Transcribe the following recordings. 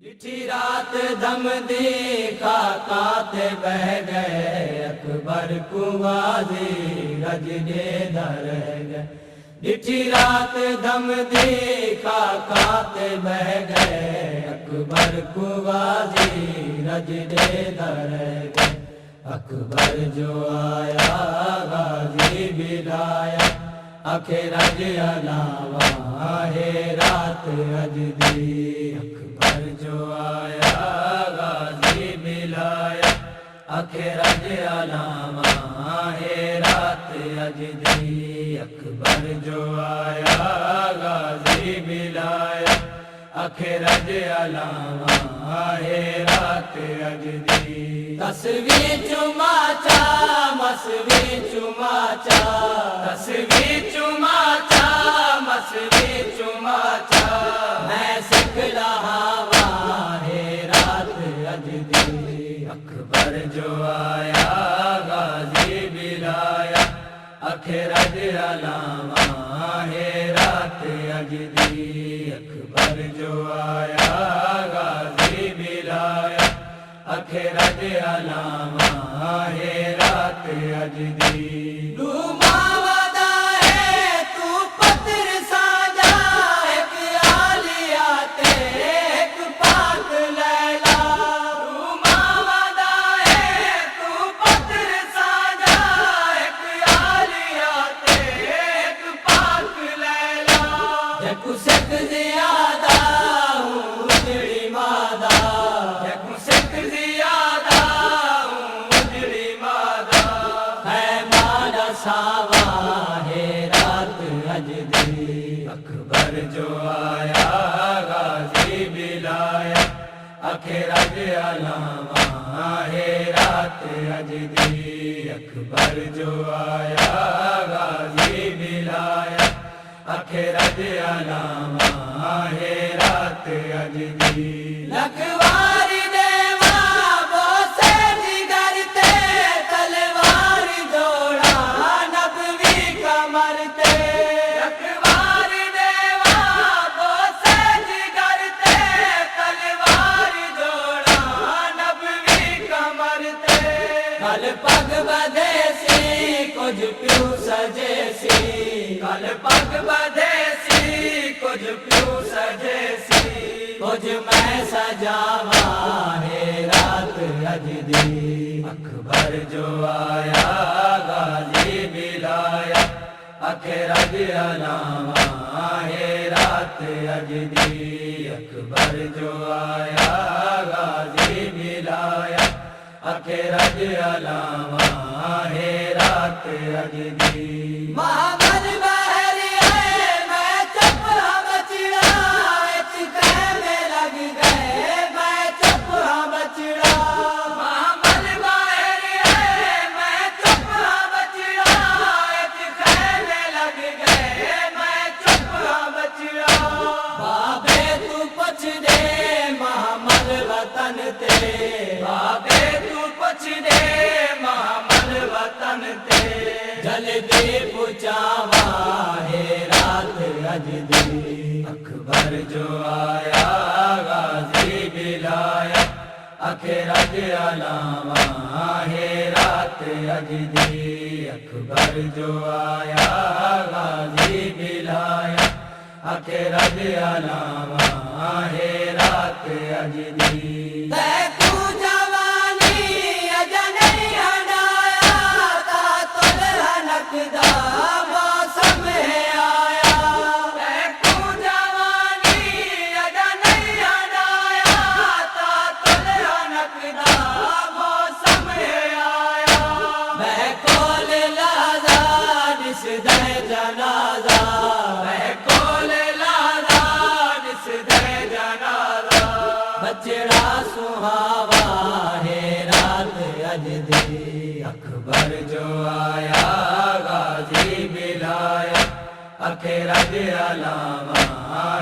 ڈٹھی رات دم دیکھا کاتے بہ گئے اکبر کو غازی رجنے در گئے۔ ڈٹھی رات دم دیکھا کاتے بہ گئے اکبر کو غازی رجنے در گئے۔ اکبر جو آیا غازی بلایا آخر رج علاوہ ہے رات اجدی۔ اکبر جو آیا غازی بلایا آخر رج علاوہ ہے رات اجدی۔ اکبر جو آیا غازی بلایا آخر رج علاوہ ہے رات اجدی۔ تصویر چماچا مسوی چماچا، تصویر چماچا مسوی چماچا، میں سکھلا ہوا ہے رات اجدی۔ اکبر جو آیا غازی بلایا آخر رج علاوہ ہے رات اجدی۔ اکبر جو آیا غازی بلایا آخر رج علاوہ ہے رات اجدی۔ ڈوبا ودا ہے تو پتھر ساجا، ایک عالیہ تے ایک پاک لیلا۔ ڈوبا ودا ہے تو پتھر ساجا، ایک عالیہ تے ایک پاک لیلا۔ جکو سک زیادہ ہوں اجڑی مادہ، جکو سک زیادہ ہوں اجڑی مادہ، ہے مادا ساوا ہے رات اجدی۔ اکبر جو آیا غازی بلایا آخر رج علاوہ ہے رات اجدی۔ اکبر جو آیا غازی بلایا آخر رج علاوہ ہے رات اجدی۔ لکھواری دیوا بوسے جگر تے، تلوار جوڑا نبوی کمر تے۔ لکھواری دیوا بوسے جگر تے، تلوار جوڑا نبوی کمر تے۔ کل پگ بدھے سی کچھ پیو سجے سی، کل پگ بدھے سی کچھ پیو سجے سی، کچھ میں سجاوا ہے رات اجدی۔ اکبر جو آیا غازی بلایا آخر رج علاوہ ہے رات اجدی۔ اکبر جو آیا غازی بلایا آخر رج علاوہ ہے رات اجدی۔ محمد بحری آئے میں چپڑا بچڑا، اتکے میں لگ گئے میں چپڑا بچڑا۔ محمد بحری آئے میں چپڑا بچڑا، اتکے میں لگ گئے میں چپڑا بچڑا۔ بابے تو پوچھ دے محمد وطن تے، بابے تو پوچھ دے محمد وطن تے، جلدی پہنچاوا ہے رات اجدی۔ اکبر جو آیا غازی بلایا آخر رج علاوہ ہے رات اجدی۔ اکبر جو آیا غازی بلایا آخر رج علاوہ ہے رات اجدی۔ بچڑا سہاوا ہے رات اجدی۔ اکبر جو آیا غازی بلایا آخر رج علاوہ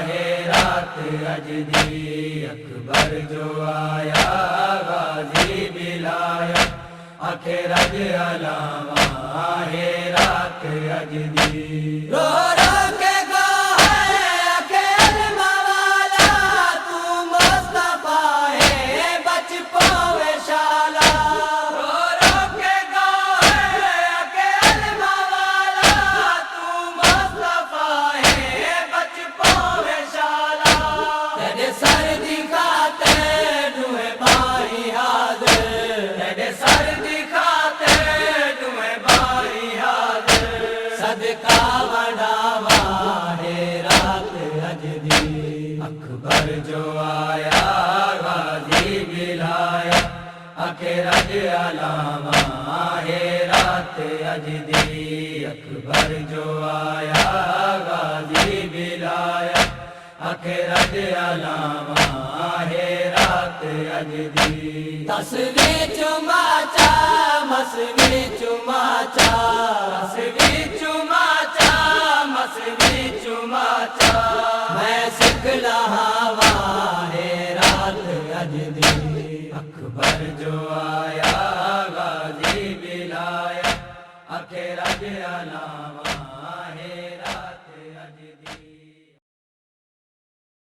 ہے رات اجدی۔ اکبر جو آیا غازی بلایا آخر رج علاوہ ہے رات اجدی۔ رو رو کے گو ہے اکیل مولا، تو مصطفیٰ آخر اج علامہ ہے رات اج دی اکبر جو آیا غازی بلایا آخر اج علامہ ہے رات اج دی تصویر چماچا مسوی چماچا مسوی چماچا مسوی چماچا میں سکھ لہا ہے رات اج دی اکبر جو آیا غازی بلایا آخر اج علامہ